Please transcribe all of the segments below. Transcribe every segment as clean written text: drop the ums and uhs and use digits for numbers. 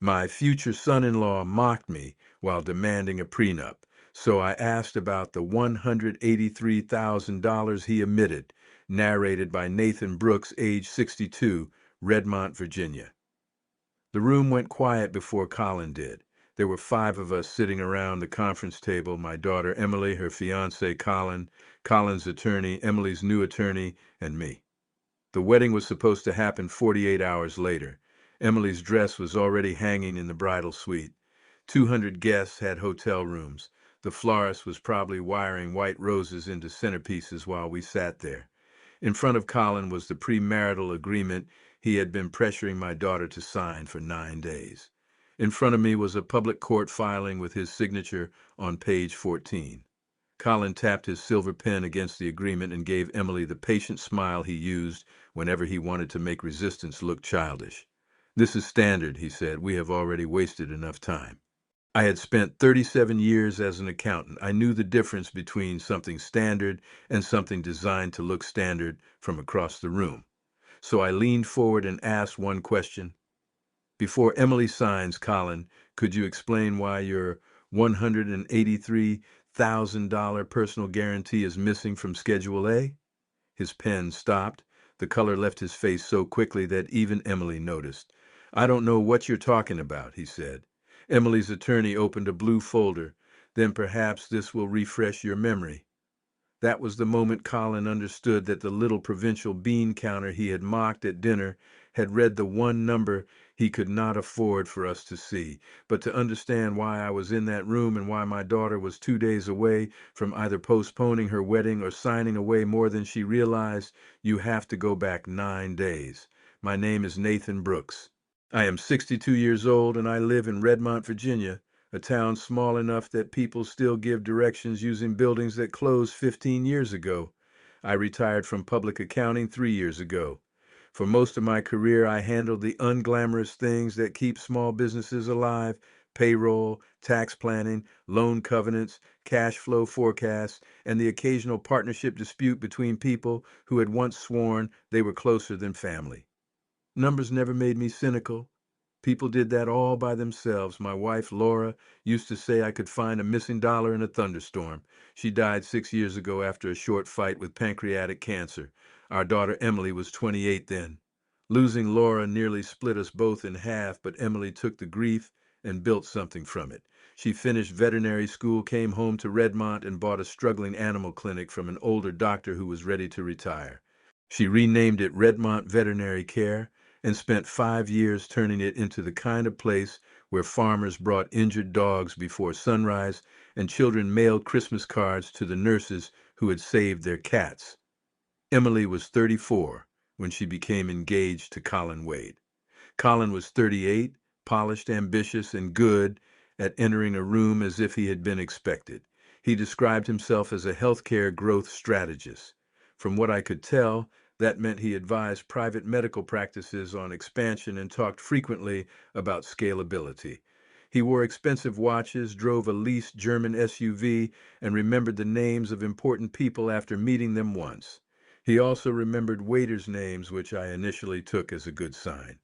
My future son-in-law mocked me while demanding a prenup, so I asked about the $183,000 he omitted, narrated by Nathan Brooks, age 62, Redmont, Virginia. The room went quiet before Colin did. There were 5 of us sitting around the conference table: my daughter Emily, her fiancé Colin, Colin's attorney, Emily's new attorney, and me. The wedding was supposed to happen 48 hours later. Emily's dress was already hanging in the bridal suite. 200 guests had hotel rooms. The florist was probably wiring white roses into centerpieces while we sat there. In front of Colin was the premarital agreement he had been pressuring my daughter to sign for 9 days. In front of me was a public court filing with his signature on page 14. Colin tapped his silver pen against the agreement and gave Emily the patient smile he used whenever he wanted to make resistance look childish. "This is standard," he said. "We have already wasted enough time." I had spent 37 years as an accountant. I knew the difference between something standard and something designed to look standard from across the room. So I leaned forward and asked one question. "Before Emily signs, Colin, could you explain why your $183,000 personal guarantee is missing from Schedule A?" His pen stopped. The color left his face so quickly that even Emily noticed. "I don't know what you're talking about," he said. Emily's attorney opened a blue folder. "Then perhaps this will refresh your memory." That was the moment Colin understood that the little provincial bean counter he had mocked at dinner had read the one number he could not afford for us to see. But to understand why I was in that room and why my daughter was 2 days away from either postponing her wedding or signing away more than she realized, you have to go back 9 days. My name is Nathan Brooks. I am 62 years old and I live in Redmont, Virginia, a town small enough that people still give directions using buildings that closed 15 years ago. I retired from public accounting 3 years ago. For most of my career, I handled the unglamorous things that keep small businesses alive: payroll, tax planning, loan covenants, cash flow forecasts, and the occasional partnership dispute between people who had once sworn they were closer than family. Numbers never made me cynical. People did that all by themselves. My wife, Laura, used to say I could find a missing dollar in a thunderstorm. She died 6 years ago after a short fight with pancreatic cancer. Our daughter Emily was 28 then. Losing Laura nearly split us both in half, but Emily took the grief and built something from it. She finished veterinary school, came home to Redmont, and bought a struggling animal clinic from an older doctor who was ready to retire. She renamed it Redmont Veterinary Care and spent 5 years turning it into the kind of place where farmers brought injured dogs before sunrise and children mailed Christmas cards to the nurses who had saved their cats. Emily was 34 when she became engaged to Colin Wade. Colin was 38, polished, ambitious, and good at entering a room as if he had been expected. He described himself as a healthcare growth strategist. From what I could tell, that meant he advised private medical practices on expansion and talked frequently about scalability. He wore expensive watches, drove a leased German SUV, and remembered the names of important people after meeting them once. He also remembered waiters' names, which I initially took as a good sign.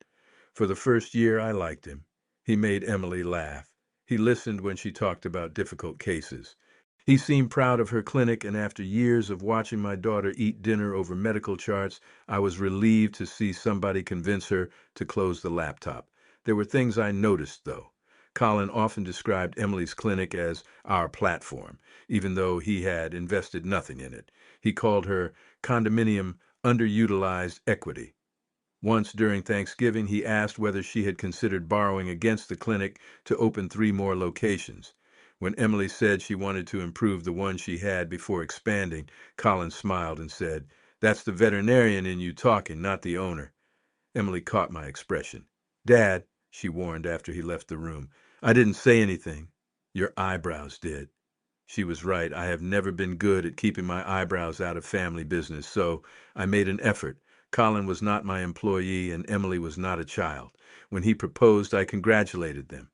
For the first year, I liked him. He made Emily laugh. He listened when she talked about difficult cases. He seemed proud of her clinic, and after years of watching my daughter eat dinner over medical charts, I was relieved to see somebody convince her to close the laptop. There were things I noticed, though. Colin often described Emily's clinic as our platform, even though he had invested nothing in it. He called her condominium underutilized equity. Once during Thanksgiving, he asked whether she had considered borrowing against the clinic to open 3 more locations. When Emily said she wanted to improve the one she had before expanding, Colin smiled and said, "That's the veterinarian in you talking, not the owner." Emily caught my expression. "Dad," she warned after he left the room, "I didn't say anything. Your eyebrows did." She was right. I have never been good at keeping my eyebrows out of family business, so I made an effort. Colin was not my employee, and Emily was not a child. When he proposed, I congratulated them.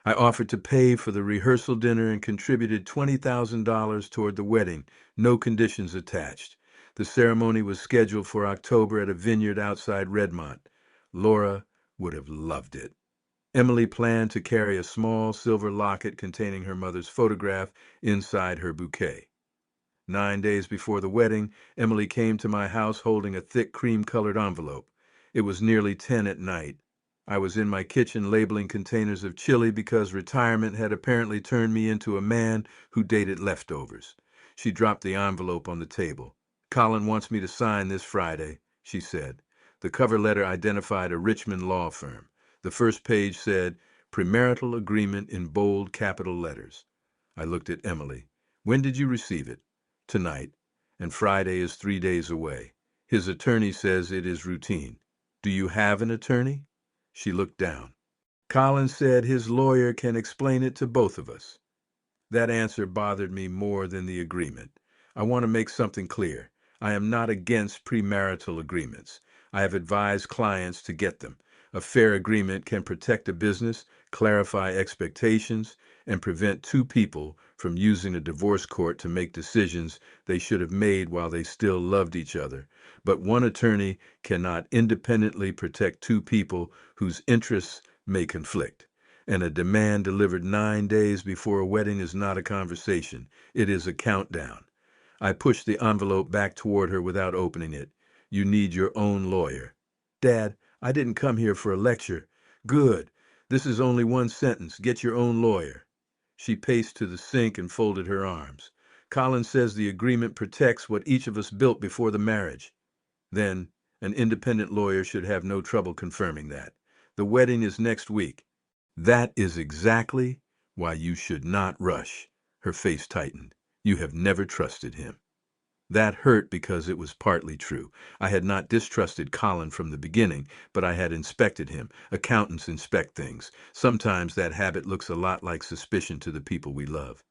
I offered to pay for the rehearsal dinner and contributed $20,000 toward the wedding, no conditions attached. The ceremony was scheduled for October at a vineyard outside Redmont. Laura would have loved it. Emily planned to carry a small silver locket containing her mother's photograph inside her bouquet. 9 days before the wedding, Emily came to my house holding a thick cream-colored envelope. It was nearly 10 at night. I was in my kitchen labeling containers of chili because retirement had apparently turned me into a man who dated leftovers. She dropped the envelope on the table. "Colin wants me to sign this Friday," she said. The cover letter identified a Richmond law firm. The first page said, "Premarital agreement" in bold capital letters. I looked at Emily. "When did you receive it?" "Tonight, and Friday is 3 days away. His attorney says it is routine." "Do you have an attorney?" She looked down. "Colin said his lawyer can explain it to both of us." That answer bothered me more than the agreement. I want to make something clear. I am not against premarital agreements. I have advised clients to get them. A fair agreement can protect a business, clarify expectations, and prevent two people from using a divorce court to make decisions they should have made while they still loved each other. But one attorney cannot independently protect two people whose interests may conflict. And a demand delivered 9 days before a wedding is not a conversation. It is a countdown. I pushed the envelope back toward her without opening it. "You need your own lawyer." "Dad, I didn't come here for a lecture." "Good. This is only one sentence. Get your own lawyer." She paced to the sink and folded her arms. "Colin says the agreement protects what each of us built before the marriage." "Then an independent lawyer should have no trouble confirming that. The wedding is next week." "That is exactly why you should not rush." Her face tightened. "You have never trusted him." That hurt because it was partly true. I had not distrusted Colin from the beginning, but I had inspected him. Accountants inspect things. Sometimes that habit looks a lot like suspicion to the people we love.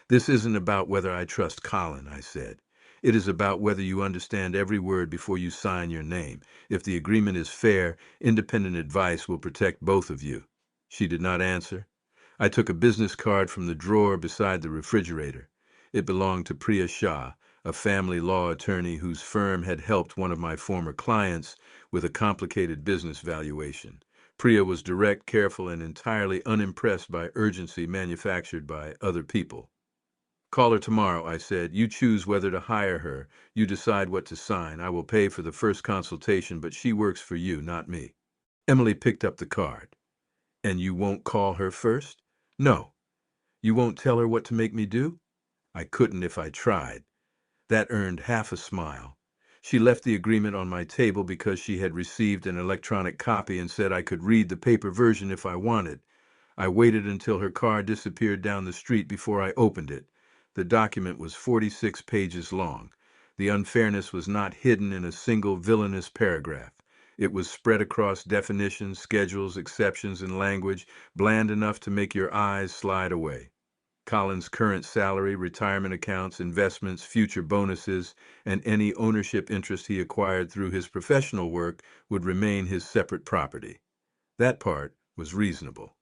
"This isn't about whether I trust Colin," I said. "It is about whether you understand every word before you sign your name. If the agreement is fair, independent advice will protect both of you." She did not answer. I took a business card from the drawer beside the refrigerator. It belonged to Priya Shah, a family law attorney whose firm had helped one of my former clients with a complicated business valuation. Priya was direct, careful, and entirely unimpressed by urgency manufactured by other people. "Call her tomorrow," I said. "You choose whether to hire her. You decide what to sign. I will pay for the first consultation, but she works for you, not me." Emily picked up the card. "And you won't call her first?" "No." "You won't tell her what to make me do?" I couldn't if I tried. That earned half a smile. She left the agreement on my table because she had received an electronic copy and said I could read the paper version if I wanted. I waited until her car disappeared down the street before I opened it. The document was 46 pages long. The unfairness was not hidden in a single villainous paragraph. It was spread across definitions, schedules, exceptions, and language, bland enough to make your eyes slide away. Colin's current salary, retirement accounts, investments, future bonuses, and any ownership interest he acquired through his professional work would remain his separate property. That part was reasonable.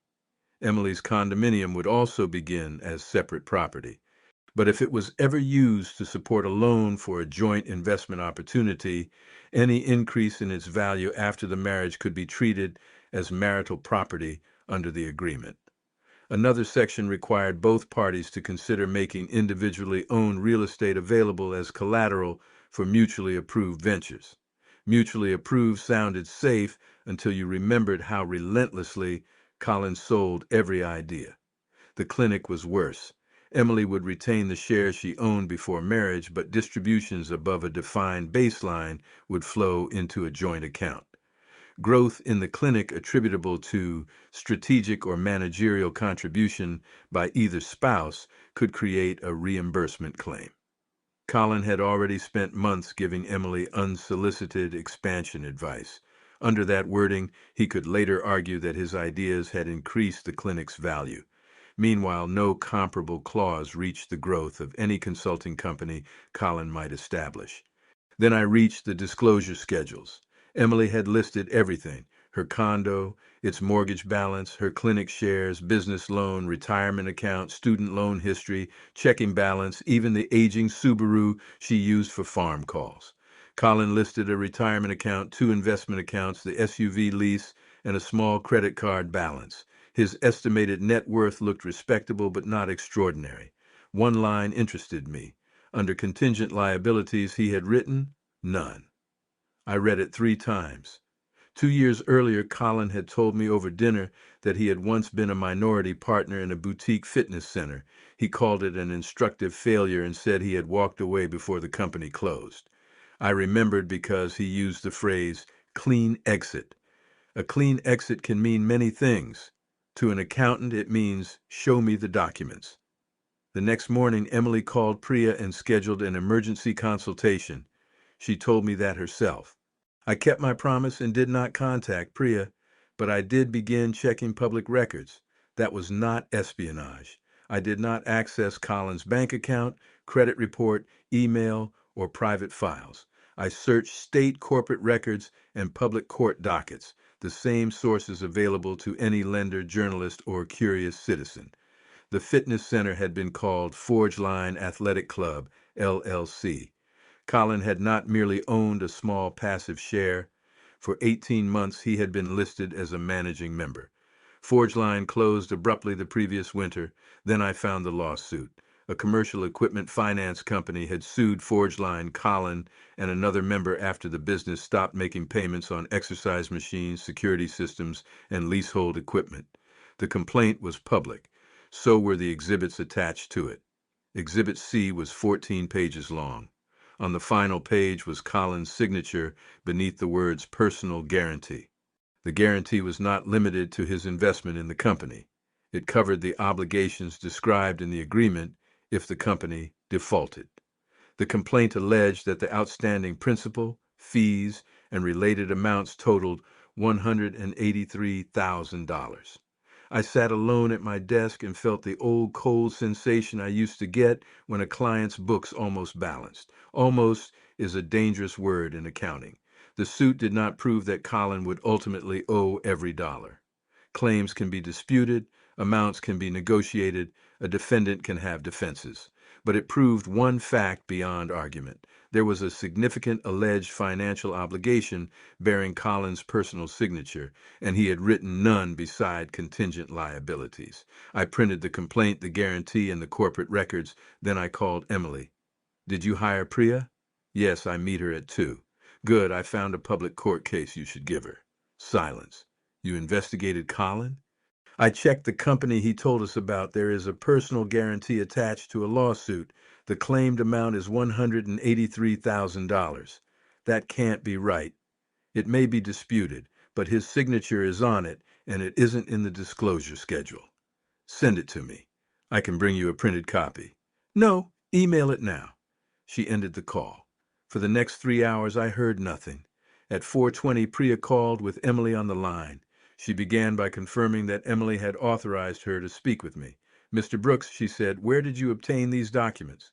Emily's condominium would also begin as separate property. But if it was ever used to support a loan for a joint investment opportunity, any increase in its value after the marriage could be treated as marital property under the agreement. Another section required both parties to consider making individually owned real estate available as collateral for mutually approved ventures. Mutually approved sounded safe until you remembered how relentlessly Colin sold every idea. The clinic was worse. Emily would retain the shares she owned before marriage, but distributions above a defined baseline would flow into a joint account. Growth in the clinic attributable to strategic or managerial contribution by either spouse could create a reimbursement claim. Colin had already spent months giving Emily unsolicited expansion advice. Under that wording, he could later argue that his ideas had increased the clinic's value. Meanwhile, no comparable clause reached the growth of any consulting company Colin might establish. Then I reached the disclosure schedules. Emily had listed everything: her condo, its mortgage balance, her clinic shares, business loan, retirement account, student loan history, checking balance, even the aging Subaru she used for farm calls. Colin listed a retirement account, two investment accounts, the SUV lease, and a small credit card balance. His estimated net worth looked respectable but not extraordinary. One line interested me. Under contingent liabilities, he had written, none. I read it 3 times. 2 years earlier, Colin had told me over dinner that he had once been a minority partner in a boutique fitness center. He called it an instructive failure and said he had walked away before the company closed. I remembered because he used the phrase clean exit. A clean exit can mean many things. To an accountant, it means show me the documents. The next morning, Emily called Priya and scheduled an emergency consultation. She told me that herself. I kept my promise and did not contact Priya, but I did begin checking public records. That was not espionage. I did not access Colin's bank account, credit report, email, or private files. I searched state corporate records and public court dockets, the same sources available to any lender, journalist, or curious citizen. The fitness center had been called Forge Line Athletic Club, LLC. Colin had not merely owned a small passive share. For 18 months, he had been listed as a managing member. Forge Line closed abruptly the previous winter. Then I found the lawsuit. A commercial equipment finance company had sued Forge Line, Colin, and another member after the business stopped making payments on exercise machines, security systems, and leasehold equipment. The complaint was public. So were the exhibits attached to it. Exhibit C was 14 pages long. On the final page was Colin's signature beneath the words personal guarantee. The guarantee was not limited to his investment in the company. It covered the obligations described in the agreement if the company defaulted. The complaint alleged that the outstanding principal, fees, and related amounts totaled $183,000. I sat alone at my desk and felt the old cold sensation I used to get when a client's books almost balanced. Almost is a dangerous word in accounting. The suit did not prove that Colin would ultimately owe every dollar. Claims can be disputed, amounts can be negotiated, a defendant can have defenses. But it proved one fact beyond argument. There was a significant alleged financial obligation bearing Colin's personal signature, and he had written none beside contingent liabilities. I printed the complaint, the guarantee, and the corporate records. Then I called Emily. Did you hire Priya? Yes, I meet her at 2. Good, I found a public court case you should give her. Silence. You investigated Colin? I checked the company he told us about. There is a personal guarantee attached to a lawsuit. The claimed amount is $183,000. That can't be right. It may be disputed, but his signature is on it, and it isn't in the disclosure schedule. Send it to me. I can bring you a printed copy. No, email it now. She ended the call. For the next 3 hours, I heard nothing. At 4:20, Priya called with Emily on the line. She began by confirming that Emily had authorized her to speak with me. Mr. Brooks, she said, where did you obtain these documents?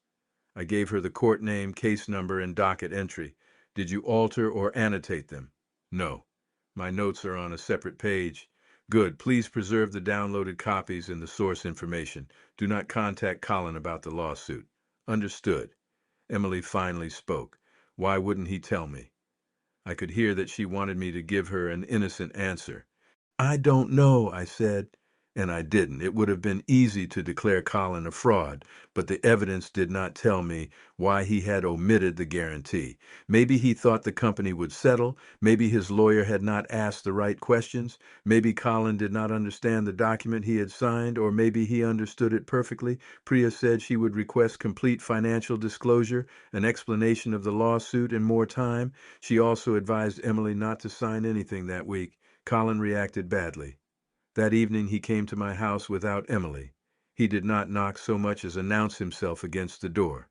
I gave her the court name, case number, and docket entry. Did you alter or annotate them? No. My notes are on a separate page. Good. Please preserve the downloaded copies and the source information. Do not contact Colin about the lawsuit. Understood. Emily finally spoke. Why wouldn't he tell me? I could hear that she wanted me to give her an innocent answer. I don't know, I said, and I didn't. It would have been easy to declare Colin a fraud, but the evidence did not tell me why he had omitted the guarantee. Maybe he thought the company would settle. Maybe his lawyer had not asked the right questions. Maybe Colin did not understand the document he had signed, or maybe he understood it perfectly. Priya said she would request complete financial disclosure, an explanation of the lawsuit, and more time. She also advised Emily not to sign anything that week. Colin reacted badly. That evening he came to my house without Emily. He did not knock so much as announce himself against the door.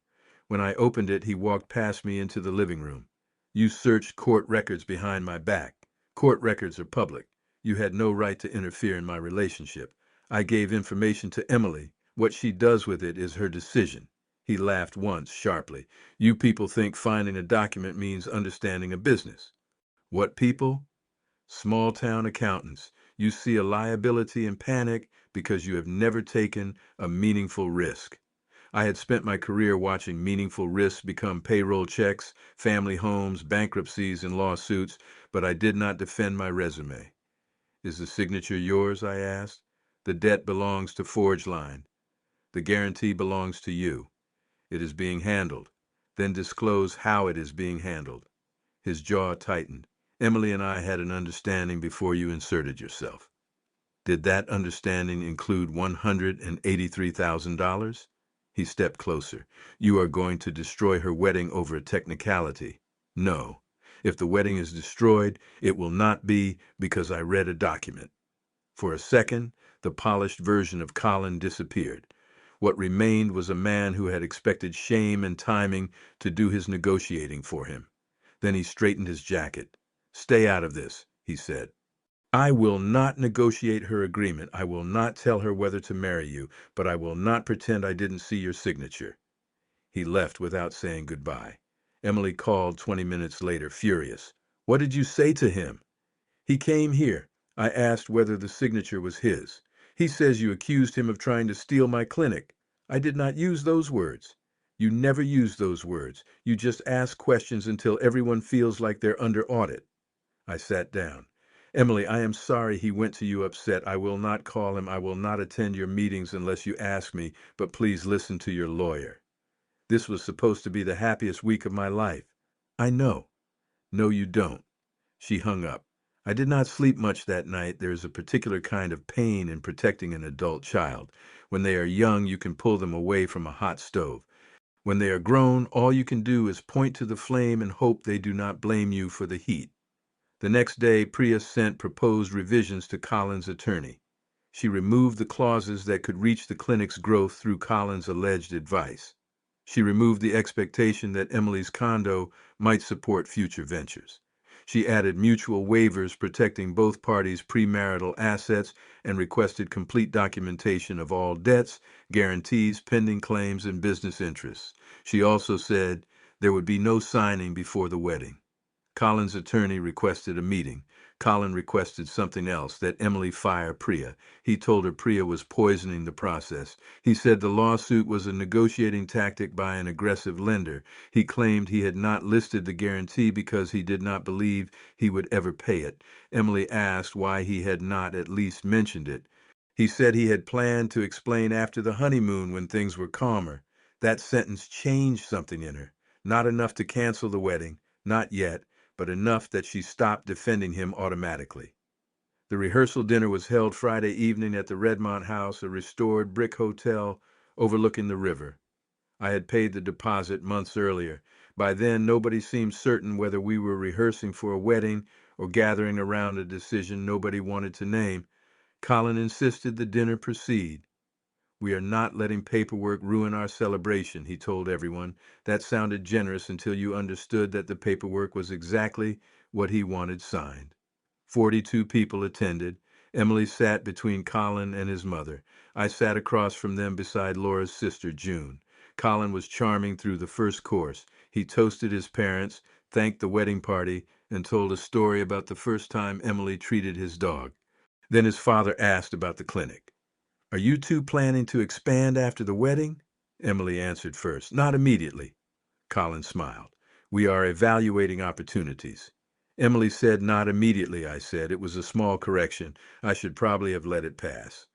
When I opened it, he walked past me into the living room. You searched court records behind my back. Court records are public. You had no right to interfere in my relationship. I gave information to Emily. What she does with it is her decision. He laughed once, sharply. You people think finding a document means understanding a business. What people? Small-town accountants. You see a liability and panic because you have never taken a meaningful risk. I had spent my career watching meaningful risks become payroll checks, family homes, bankruptcies, and lawsuits, but I did not defend my resume. Is the signature yours? I asked. The debt belongs to Forge Line. The guarantee belongs to you. It is being handled. Then disclose how it is being handled. His jaw tightened. Emily and I had an understanding before you inserted yourself. Did that understanding include $183,000? He stepped closer. You are going to destroy her wedding over a technicality. No. If the wedding is destroyed, it will not be because I read a document. For a second, the polished version of Colin disappeared. What remained was a man who had expected shame and timing to do his negotiating for him. Then he straightened his jacket. Stay out of this, he said. I will not negotiate her agreement. I will not tell her whether to marry you, but I will not pretend I didn't see your signature. He left without saying goodbye. Emily called 20 minutes later, furious. What did you say to him? He came here. I asked whether the signature was his. He says you accused him of trying to steal my clinic. I did not use those words. You never use those words. You just ask questions until everyone feels like they're under audit. I sat down. Emily, I am sorry he went to you upset. I will not call him. I will not attend your meetings unless you ask me, but please listen to your lawyer. This was supposed to be the happiest week of my life. I know. No, you don't. She hung up. I did not sleep much that night. There is a particular kind of pain in protecting an adult child. When they are young, you can pull them away from a hot stove. When they are grown, all you can do is point to the flame and hope they do not blame you for the heat. The next day, Priya sent proposed revisions to Colin's attorney. She removed the clauses that could reach the clinic's growth through Colin's alleged advice. She removed the expectation that Emily's condo might support future ventures. She added mutual waivers protecting both parties' premarital assets and requested complete documentation of all debts, guarantees, pending claims, and business interests. She also said there would be no signing before the wedding. Colin's attorney requested a meeting. Colin requested something else, that Emily fire Priya. He told her Priya was poisoning the process. He said the lawsuit was a negotiating tactic by an aggressive lender. He claimed he had not listed the guarantee because he did not believe he would ever pay it. Emily asked why he had not at least mentioned it. He said he had planned to explain after the honeymoon when things were calmer. That sentence changed something in her. Not enough to cancel the wedding, not yet, but enough that she stopped defending him automatically. The rehearsal dinner was held Friday evening at the Redmont House, a restored brick hotel overlooking the river. I had paid the deposit months earlier. By then, nobody seemed certain whether we were rehearsing for a wedding or gathering around a decision nobody wanted to name. Colin insisted the dinner proceed. We are not letting paperwork ruin our celebration, he told everyone. That sounded generous until you understood that the paperwork was exactly what he wanted signed. 42 people attended. Emily sat between Colin and his mother. I sat across from them beside Laura's sister, June. Colin was charming through the first course. He toasted his parents, thanked the wedding party, and told a story about the first time Emily treated his dog. Then his father asked about the clinic. Are you two planning to expand after the wedding? Emily answered first. Not immediately. Colin smiled. We are evaluating opportunities. Emily said not immediately, I said. It was a small correction. I should probably have let it pass.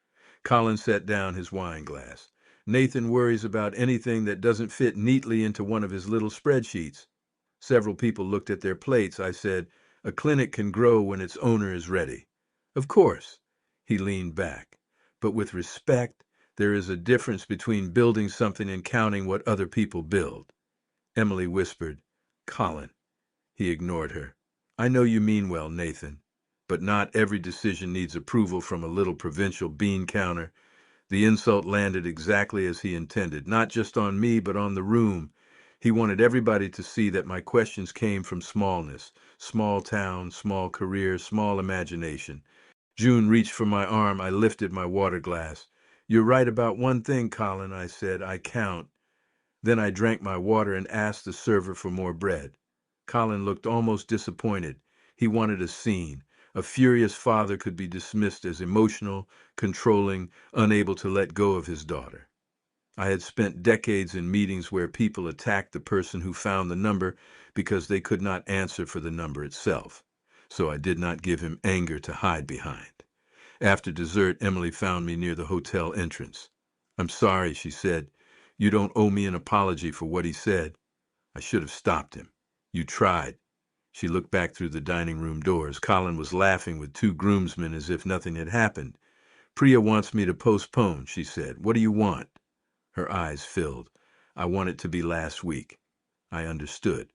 Colin set down his wine glass. Nathan worries about anything that doesn't fit neatly into one of his little spreadsheets. Several people looked at their plates. I said, a clinic can grow when its owner is ready. Of course. He leaned back. But with respect, there is a difference between building something and counting what other people build. Emily whispered, Colin. He ignored her. I know you mean well, Nathan, but not every decision needs approval from a little provincial bean counter. The insult landed exactly as he intended, not just on me, but on the room. He wanted everybody to see that my questions came from smallness, small town, small career, small imagination. June reached for my arm. I lifted my water glass. You're right about one thing, Colin, I said. I count. Then I drank my water and asked the server for more bread. Colin looked almost disappointed. He wanted a scene. A furious father could be dismissed as emotional, controlling, unable to let go of his daughter. I had spent decades in meetings where people attacked the person who found the number because they could not answer for the number itself. So I did not give him anger to hide behind. After dessert, Emily found me near the hotel entrance. "I'm sorry," she said. "You don't owe me an apology for what he said. I should have stopped him. You tried." She looked back through the dining room doors. Colin was laughing with two groomsmen as if nothing had happened. "Priya wants me to postpone," she said. "What do you want?" Her eyes filled. "I want it to be last week." I understood.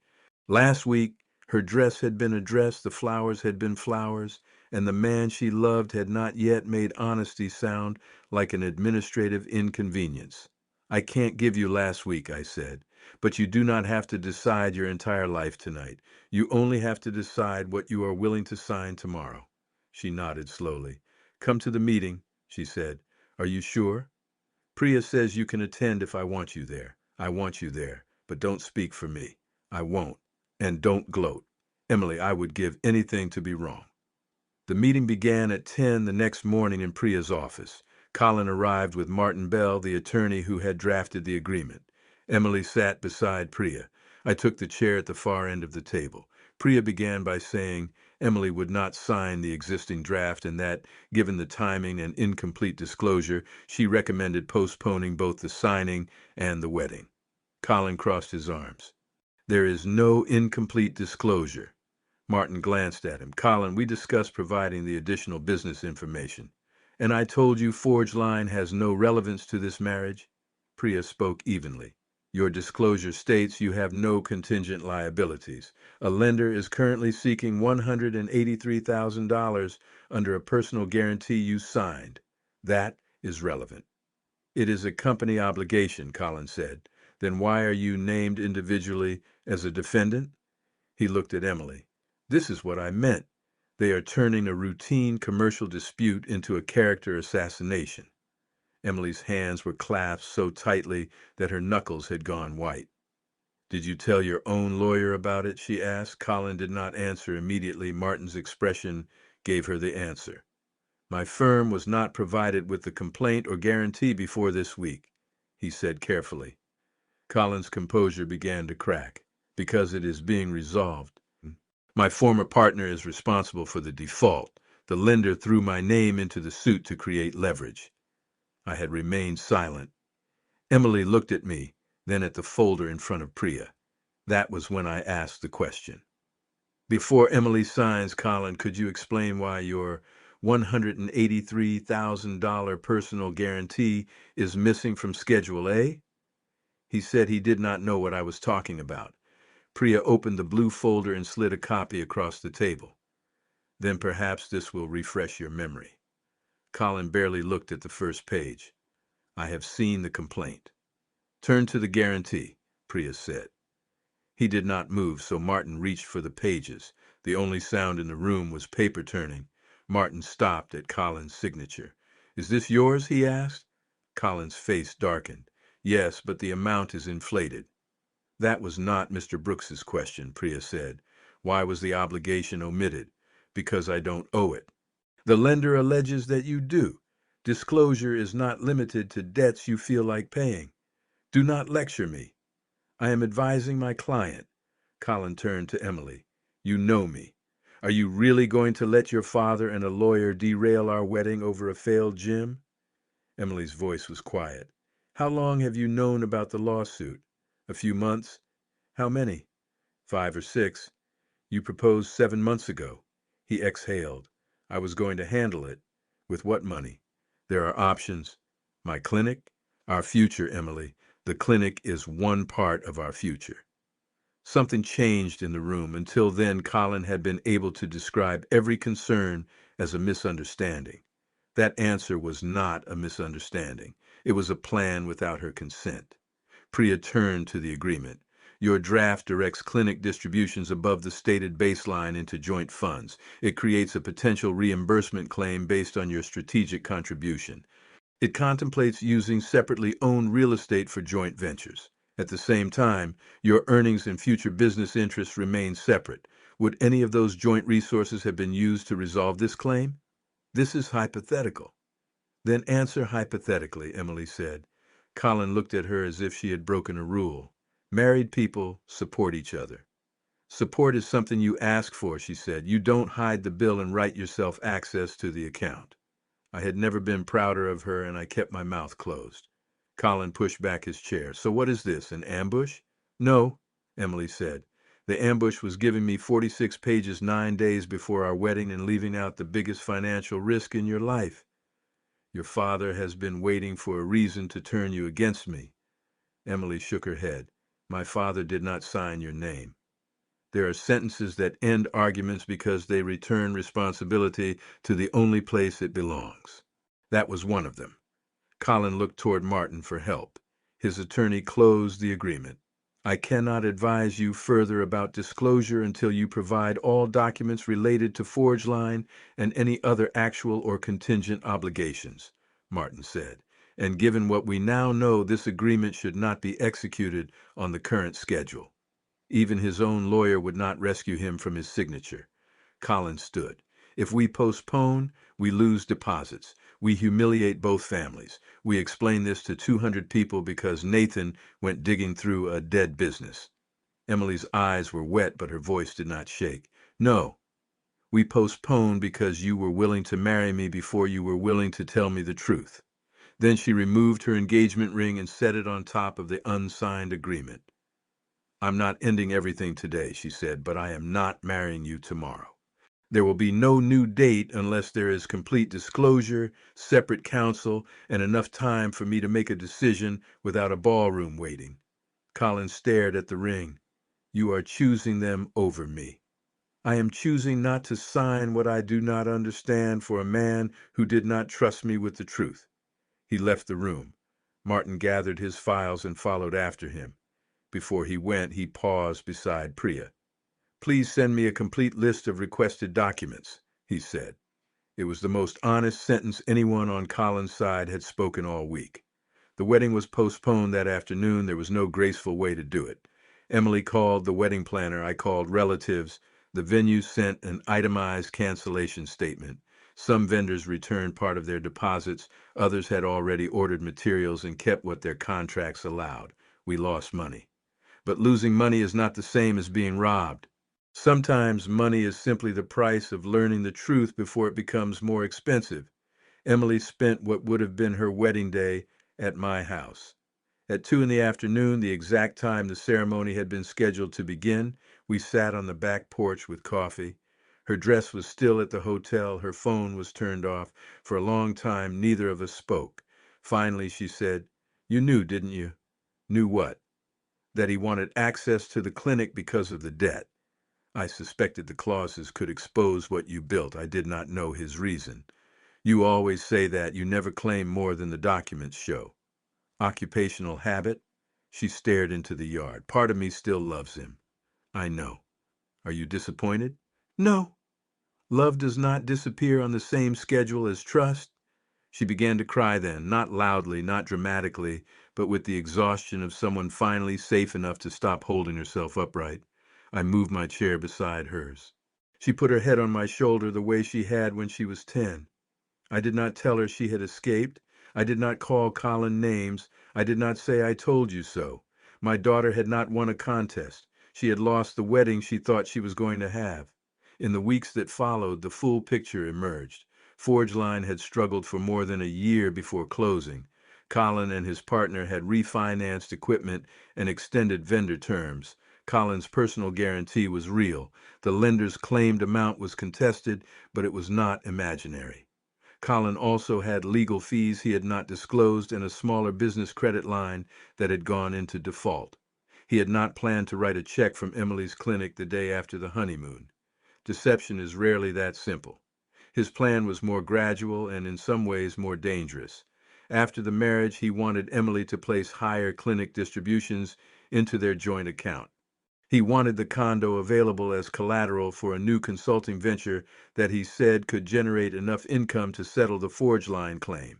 Last week, her dress had been a dress, the flowers had been flowers, and the man she loved had not yet made honesty sound like an administrative inconvenience. "I can't give you last week," I said, "but you do not have to decide your entire life tonight. You only have to decide what you are willing to sign tomorrow." She nodded slowly. "Come to the meeting," she said. "Are you sure?" "Priya says you can attend if I want you there. I want you there, but don't speak for me. I won't. And don't gloat. Emily, I would give anything to be wrong." The meeting began at 10 the next morning in Priya's office. Colin arrived with Martin Bell, the attorney who had drafted the agreement. Emily sat beside Priya. I took the chair at the far end of the table. Priya began by saying Emily would not sign the existing draft and that, given the timing and incomplete disclosure, she recommended postponing both the signing and the wedding. Colin crossed his arms. "There is no incomplete disclosure." Martin glanced at him. "Colin, we discussed providing the additional business information. And I told you Forge Line has no relevance to this marriage?" Priya spoke evenly. "Your disclosure states you have no contingent liabilities. A lender is currently seeking $183,000 under a personal guarantee you signed. That is relevant." "It is a company obligation," Colin said. "Then why are you named individually as a defendant?" He looked at Emily. "This is what I meant. They are turning a routine commercial dispute into a character assassination." Emily's hands were clasped so tightly that her knuckles had gone white. "Did you tell your own lawyer about it?" she asked. Colin did not answer immediately. Martin's expression gave her the answer. "My firm was not provided with the complaint or guarantee before this week," he said carefully. Colin's composure began to crack. "Because it is being resolved. My former partner is responsible for the default. The lender threw my name into the suit to create leverage." I had remained silent. Emily looked at me, then at the folder in front of Priya. That was when I asked the question. "Before Emily signs, Colin, could you explain why your $183,000 personal guarantee is missing from Schedule A?" He said he did not know what I was talking about. Priya opened the blue folder and slid a copy across the table. "Then perhaps this will refresh your memory." Colin barely looked at the first page. "I have seen the complaint." "Turn to the guarantee," Priya said. He did not move, so Martin reached for the pages. The only sound in the room was paper turning. Martin stopped at Colin's signature. "Is this yours?" he asked. Colin's face darkened. "Yes, but the amount is inflated." "That was not Mr. Brooks's question," Priya said. "Why was the obligation omitted?" "Because I don't owe it." "The lender alleges that you do. Disclosure is not limited to debts you feel like paying. Do not lecture me. I am advising my client." Colin turned to Emily. "You know me. Are you really going to let your father and a lawyer derail our wedding over a failed gym?" Emily's voice was quiet. "How long have you known about the lawsuit?" "A few months." "How many?" "5 or 6. You proposed 7 months ago." He exhaled. "I was going to handle it." "With what money?" "There are options." "My clinic?" "Our future, Emily. The clinic is one part of our future." Something changed in the room. Until then, Colin had been able to describe every concern as a misunderstanding. That answer was not a misunderstanding. It was a plan without her consent. Priya turned to the agreement. "Your draft directs clinic distributions above the stated baseline into joint funds. It creates a potential reimbursement claim based on your strategic contribution. It contemplates using separately owned real estate for joint ventures. At the same time, your earnings and future business interests remain separate. Would any of those joint resources have been used to resolve this claim?" "This is hypothetical." "Then answer hypothetically," Emily said. Colin looked at her as if she had broken a rule. "Married people support each other." "Support is something you ask for," she said. "You don't hide the bill and write yourself access to the account." I had never been prouder of her, and I kept my mouth closed. Colin pushed back his chair. So what is this, an ambush? No, Emily said. The ambush was giving me 46 pages 9 days before our wedding and leaving out the biggest financial risk in your life. Your father has been waiting for a reason to turn you against me. Emily shook her head. My father did not sign your name. There are sentences that end arguments because they return responsibility to the only place it belongs. That was one of them. Colin looked toward Martin for help. His attorney closed the agreement. I cannot advise you further about disclosure until you provide all documents related to Forge Line and any other actual or contingent obligations, Martin said. And given what we now know, this agreement should not be executed on the current schedule. Even his own lawyer would not rescue him from his signature. Colin stood. If we postpone, we lose deposits. We humiliate both families. We explain this to 200 people because Nathan went digging through a dead business. Emily's eyes were wet, but her voice did not shake. No, we postpone because you were willing to marry me before you were willing to tell me the truth. Then she removed her engagement ring and set it on top of the unsigned agreement. I'm not ending everything today, she said, but I am not marrying you tomorrow. There will be no new date unless there is complete disclosure, separate counsel, and enough time for me to make a decision without a ballroom waiting. Colin stared at the ring. You are choosing them over me. I am choosing not to sign what I do not understand for a man who did not trust me with the truth. He left the room. Martin gathered his files and followed after him. Before he went, he paused beside Priya. Please send me a complete list of requested documents, he said. It was the most honest sentence anyone on Colin's side had spoken all week. The wedding was postponed that afternoon. There was no graceful way to do it. Emily called the wedding planner. I called relatives. The venue sent an itemized cancellation statement. Some vendors returned part of their deposits. Others had already ordered materials and kept what their contracts allowed. We lost money. But losing money is not the same as being robbed. Sometimes money is simply the price of learning the truth before it becomes more expensive. Emily spent what would have been her wedding day at my house. At 2 in the afternoon, the exact time the ceremony had been scheduled to begin, we sat on the back porch with coffee. Her dress was still at the hotel. Her phone was turned off. For a long time, neither of us spoke. Finally, she said, You knew, didn't you? Knew what? That he wanted access to the clinic because of the debt. I suspected the clauses could expose what you built. I did not know his reason. You always say that. You never claim more than the documents show. Occupational habit? She stared into the yard. Part of me still loves him. I know. Are you disappointed? No. Love does not disappear on the same schedule as trust. She began to cry then, not loudly, not dramatically, but with the exhaustion of someone finally safe enough to stop holding herself upright. I moved my chair beside hers. She put her head on my shoulder the way she had when she was 10. I did not tell her she had escaped. I did not call Colin names. I did not say I told you so. My daughter had not won a contest. She had lost the wedding she thought she was going to have. In the weeks that followed, the full picture emerged. Forge Line had struggled for more than a year before closing. Colin and his partner had refinanced equipment and extended vendor terms. Colin's personal guarantee was real. The lender's claimed amount was contested, but it was not imaginary. Colin also had legal fees he had not disclosed and a smaller business credit line that had gone into default. He had not planned to write a check from Emily's clinic the day after the honeymoon. Deception is rarely that simple. His plan was more gradual and in some ways more dangerous. After the marriage, he wanted Emily to place higher clinic distributions into their joint account. He wanted the condo available as collateral for a new consulting venture that he said could generate enough income to settle the Forge Line claim.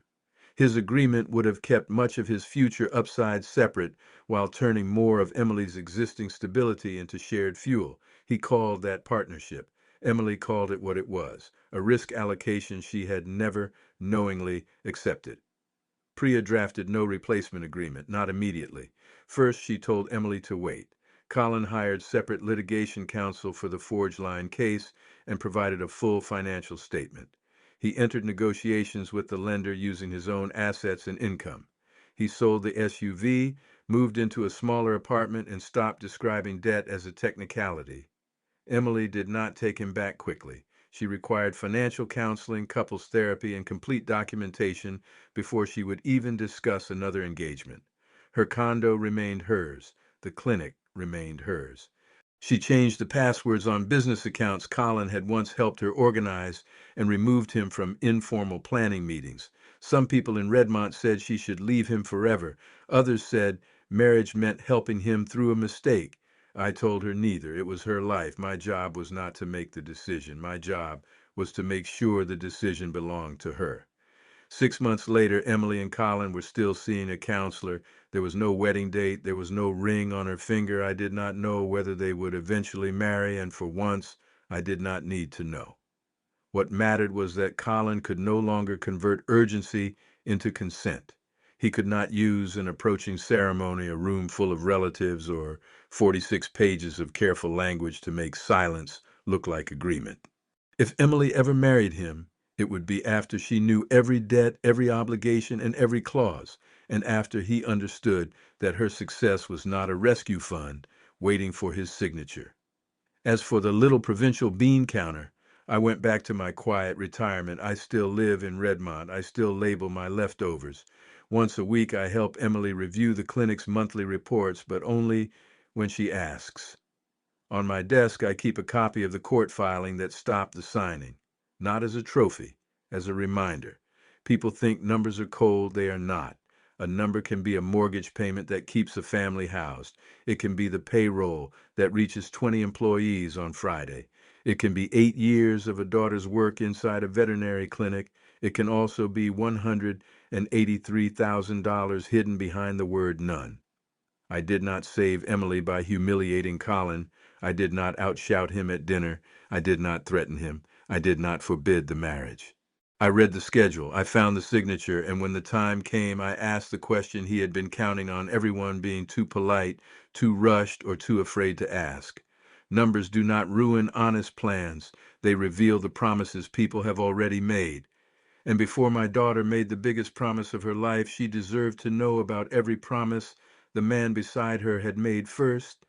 His agreement would have kept much of his future upside separate while turning more of Emily's existing stability into shared fuel. He called that partnership. Emily called it what it was, a risk allocation she had never knowingly accepted. Priya drafted no replacement agreement, not immediately. First, she told Emily to wait. Colin hired separate litigation counsel for the Forge Line case and provided a full financial statement. He entered negotiations with the lender using his own assets and income. He sold the SUV, moved into a smaller apartment, and stopped describing debt as a technicality. Emily did not take him back quickly. She required financial counseling, couples therapy, and complete documentation before she would even discuss another engagement. Her condo remained hers. The clinic remained hers. She changed the passwords on business accounts Colin had once helped her organize and removed him from informal planning meetings. Some people in Redmont said she should leave him forever. Others said marriage meant helping him through a mistake. I told her neither. It was her life. My job was not to make the decision. My job was to make sure the decision belonged to her. 6 months later, Emily and Colin were still seeing a counselor. There was no wedding date. There was no ring on her finger. I did not know whether they would eventually marry, and for once, I did not need to know. What mattered was that Colin could no longer convert urgency into consent. He could not use an approaching ceremony, a room full of relatives, or 46 pages of careful language to make silence look like agreement. If Emily ever married him, it would be after she knew every debt, every obligation, and every clause, and after he understood that her success was not a rescue fund waiting for his signature. As for the little provincial bean counter, I went back to my quiet retirement. I still live in Redmont. I still label my leftovers. Once a week, I help Emily review the clinic's monthly reports, but only when she asks. On my desk, I keep a copy of the court filing that stopped the signing. Not as a trophy, as a reminder. People think numbers are cold. They are not. A number can be a mortgage payment that keeps a family housed. It can be the payroll that reaches 20 employees on Friday. It can be 8 years of a daughter's work inside a veterinary clinic. It can also be $183,000 hidden behind the word none. I did not save Emily by humiliating Colin. I did not outshout him at dinner. I did not threaten him. I did not forbid the marriage. I read the schedule. I found the signature, and when the time came, I asked the question he had been counting on everyone being too polite, too rushed, or too afraid to ask. Numbers do not ruin honest plans. They reveal the promises people have already made. And before my daughter made the biggest promise of her life, she deserved to know about every promise the man beside her had made first.